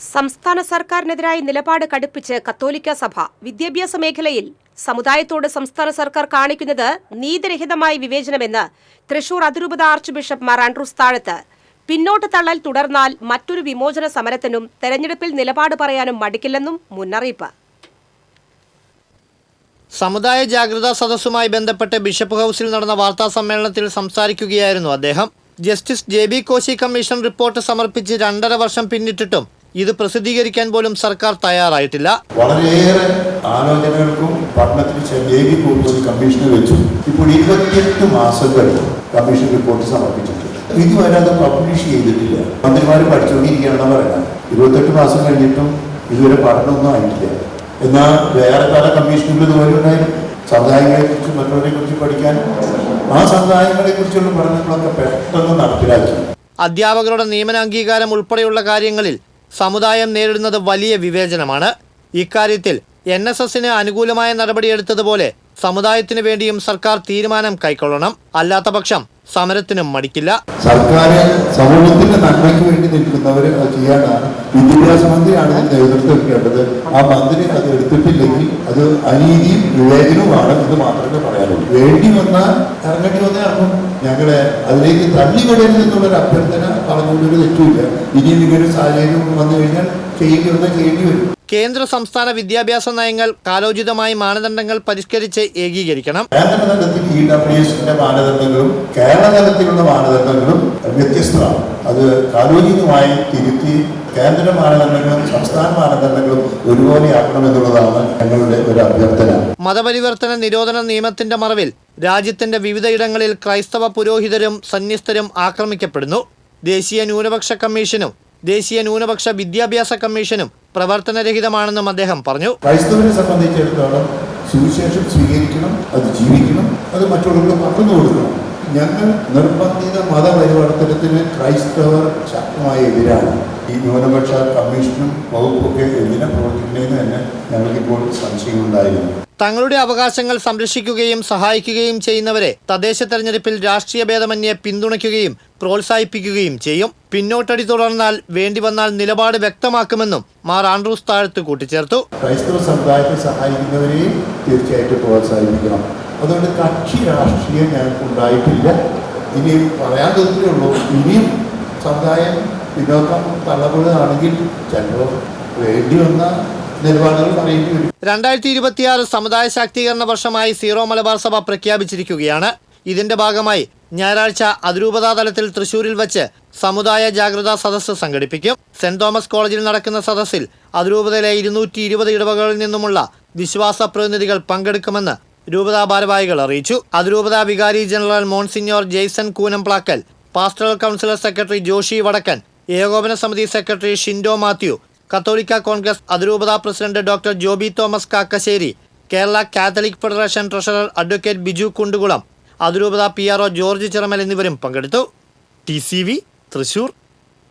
സംസ്ഥാന സർക്കാരിനെതിരായി നിലപാട് കടുപ്പിച്ച് കത്തോലിക്ക സഭ. വിദ്യാഭ്യാസ മേഖലയിൽ സമുദായത്തോട് സംസ്ഥാന സർക്കാർ കാണിക്കുന്നത് നീതിരഹിതമായ വിവേചനമെന്ന് തൃശൂർ അതിരൂപത ആർച്ച് ബിഷപ്പ് മാർ ആൻഡ്രൂസ് താഴത്ത്. പിന്നോട്ട് തള്ളൽ തുടർന്നാൽ മറ്റൊരു വിമോചന സമരത്തിനും തെരഞ്ഞെടുപ്പിൽ നിലപാട് പറയാനും മടിക്കില്ലെന്നും മുന്നറിയിപ്പ്. സമുദായ ജാഗ്രതാ സദസ്സുമായി ബന്ധപ്പെട്ട് ബിഷപ്പ് ഹൌസിൽ നടന്ന വാർത്താ സമ്മേളനത്തിൽ സംസാരിക്കുകയായിരുന്നു അദ്ദേഹം. Justice JB Koshy commission report സമർപ്പിച്ച് 2.5 വർഷം പിന്നിട്ടിട്ടും ഇത് പ്രസിദ്ധീകരിക്കാൻ പോലും സർക്കാർ തയ്യാറായിട്ടില്ല. വളരെയേറെ ആലോചനകൾക്കും പഠനത്തിന് JB കോശി കമ്മീഷനെ വെച്ചു. ഇപ്പോൾ 28 മാസങ്ങൾ കമ്മീഷൻ റിപ്പോർട്ട് സമർപ്പിച്ചിട്ടുണ്ട്. ഇതുവരെ അത് പബ്ലിഷ് ചെയ്തിട്ടില്ല. മന്ത്രിമാർ പഠിച്ചുകൊണ്ടിരിക്കുകയാണെന്ന് പറയുന്നത്. 28 മാസം കഴിഞ്ഞിട്ടും ഇതുവരെ പഠനമൊന്നും ആയിട്ടില്ല. എന്നാൽ വേറെ പല കമ്മീഷനുകൾ ഇതുപോലെ ഉണ്ടായിരുന്നു. സമുദായങ്ങളെ കുറിച്ച് മറ്റുള്ളവരെ കുറിച്ച് പഠിക്കാൻ ആ സമുദായങ്ങളെ കുറിച്ചുള്ള പഠനങ്ങളൊക്കെ പെട്ടെന്ന് നടപ്പിലാക്കി. അധ്യാപകരുടെ നിയമന അംഗീകാരം ഉൾപ്പെടെയുള്ള കാര്യങ്ങളിൽ സമുദായം നേരിടുന്നത് വലിയ വിവേചനമാണ്. ഇക്കാര്യത്തിൽ NSSന് അനുകൂലമായ നടപടിയെടുത്തതുപോലെ സമുദായത്തിന് വേണ്ടിയും സർക്കാർ തീരുമാനം കൈക്കൊള്ളണം. അല്ലാത്ത പക്ഷം സമരത്തിനും മടിക്കില്ല. സർക്കാർ സമൂഹത്തിന്റെ നന്മയ്ക്ക് വേണ്ടി നിൽക്കുന്നവർ അത് ചെയ്യാനാണ്. വിദ്യാഭ്യാസ മന്ത്രിയാണ് ഇതിന് നേതൃത്വം എടുക്കേണ്ടത്. ആ മന്ത്രി അത് എടുത്തിട്ടില്ലെങ്കിൽ അത് അനീതിയും വിവേചനവുമാണ് എന്ന് മാത്രമേ പറയാനുള്ളൂ. വേണ്ടി വന്നാൽ ഇറങ്ങേണ്ടി വന്നേ ഇറങ്ങും. ഞങ്ങളെ അതിലേക്ക് തള്ളിവിടരുത് എന്നുള്ളൊരു അഭ്യർത്ഥന പറഞ്ഞുകൊണ്ടൊരു തെറ്റുമില്ല. ഇനിയും ഇങ്ങനൊരു സാഹചര്യം വന്നു കഴിഞ്ഞാൽ ചെയ്യേണ്ടി വരും. കേന്ദ്ര സംസ്ഥാന വിദ്യാഭ്യാസ നയങ്ങൾ കാലോചിതമായി മാനദണ്ഡങ്ങൾ പരിഷ്കരിച്ച് ഏകീകരിക്കണം. കേന്ദ്ര തലത്തിൽ EWSന്റെ മാനദണ്ഡങ്ങളും കേരള തലത്തിലുള്ള മാനദണ്ഡങ്ങളും വ്യത്യസ്തമാണ്. അത് കാലോചിതമായി തിരുത്തി കേന്ദ്ര മാനദണ്ഡങ്ങളും സംസ്ഥാന മാനദണ്ഡങ്ങളും ഒരുപോലെയാക്കണമെന്നുള്ളതാണ് ഞങ്ങളുടെ ഒരു അഭ്യർത്ഥന. മതപരിവർത്തന നിരോധന നിയമത്തിന്റെ മറവിൽ രാജ്യത്തിന്റെ വിവിധയിടങ്ങളിൽ ക്രൈസ്തവ പുരോഹിതരും സന്യസ്തരും ആക്രമിക്കപ്പെടുന്നു. ദേശീയ ന്യൂനപക്ഷ കമ്മീഷനും ദേശീയ ന്യൂനപക്ഷ വിദ്യാഭ്യാസ കമ്മീഷനും പ്രവർത്തനരഹിതമാണെന്നും അദ്ദേഹം പറഞ്ഞു. ക്രൈസ്തവരെ സംബന്ധിച്ചിടത്തോളം സുവിശേഷം സ്വീകരിക്കണം, അത് ജീവിക്കണം, അത് മറ്റുള്ളവർക്ക് പകർന്നു കൊടുക്കണം. ഞങ്ങൾ നിർബന്ധിത മതപരിവർത്തനത്തിന് ക്രൈസ്തവർ ശക്തമായ എതിരാണ്. ഈ ന്യൂനപക്ഷ കമ്മീഷനും വകുപ്പൊക്കെ എന്തിനാ പ്രവർത്തിക്കുന്നതെന്ന് തന്നെ ഞങ്ങൾക്കിപ്പോൾ സംശയമുണ്ടായിരുന്നു. തങ്ങളുടെ അവകാശങ്ങൾ സംരക്ഷിക്കുകയും സഹായിക്കുകയും ചെയ്യുന്നവരെ തദ്ദേശ തെരഞ്ഞെടുപ്പിൽ രാഷ്ട്രീയ ഭേദമന്യേ പിന്തുണയ്ക്കുകയും പ്രോത്സാഹിപ്പിക്കുകയും ചെയ്യും. പിന്നോട്ടടി തുടർന്നാൽ വേണ്ടി വന്നാൽ നിലപാട് വ്യക്തമാക്കുമെന്നും മാർ ആൻഡ്രൂസ് താഴത്ത് കൂട്ടിച്ചേർത്തു. ക്രൈസ്തവ സമുദായത്തെ സഹായിക്കുന്നവരെയും തീർച്ചയായിട്ടും പ്രോത്സാഹിപ്പിക്കണം. അതുകൊണ്ട് കക്ഷി രാഷ്ട്രീയം ഞങ്ങൾക്ക് ഉണ്ടായിട്ടില്ല. ഇനിയും പറയാൻ തരത്തിലേ ഉള്ളൂ. ഇനിയും സമുദായം പിന്നോക്കം തള്ളപ്പെടുകയാണെങ്കിൽ ചിലപ്പോൾ വേണ്ടി വന്ന നിലപാടുകൾ പറയേണ്ടി വരും. 2026 സമുദായ ശാക്തീകരണ വർഷമായി സീറോ മലബാർ സഭ പ്രഖ്യാപിച്ചിരിക്കുകയാണ്. ഇതിന്റെ ഭാഗമായി ഞായറാഴ്ച അതിരൂപതാ തലത്തിൽ തൃശൂരിൽ വെച്ച് സമുദായ ജാഗ്രതാ സദസ്സ് സംഘടിപ്പിക്കും. സെന്റ് തോമസ് കോളേജിൽ നടക്കുന്ന സദസ്സിൽ അതിരൂപതയിലെ 220 ഇടവകകളിൽ നിന്നുമുള്ള വിശ്വാസ പ്രതിനിധികൾ പങ്കെടുക്കുമെന്ന് രൂപതാ ഭാരവാഹികൾ അറിയിച്ചു. അതിരൂപതാ വികാരി general monsignor Jason Koonamplackal, pastoral councillor secretary Joshi Vadakkan, ഏകോപന സമിതി സെക്രട്ടറി ഷിൻഡോ മാത്യു, കത്തോലിക്ക കോൺഗ്രസ് അതിരൂപതാ president doctor Joby Thomas Kakkassery, Kerala Catholic Federation treasurer advocate Biju Kundukulam, അതിരൂപതാ PRO ജോർജ് ചിറമൽ എന്നിവരും പങ്കെടുത്തു. TCV തൃശൂർ.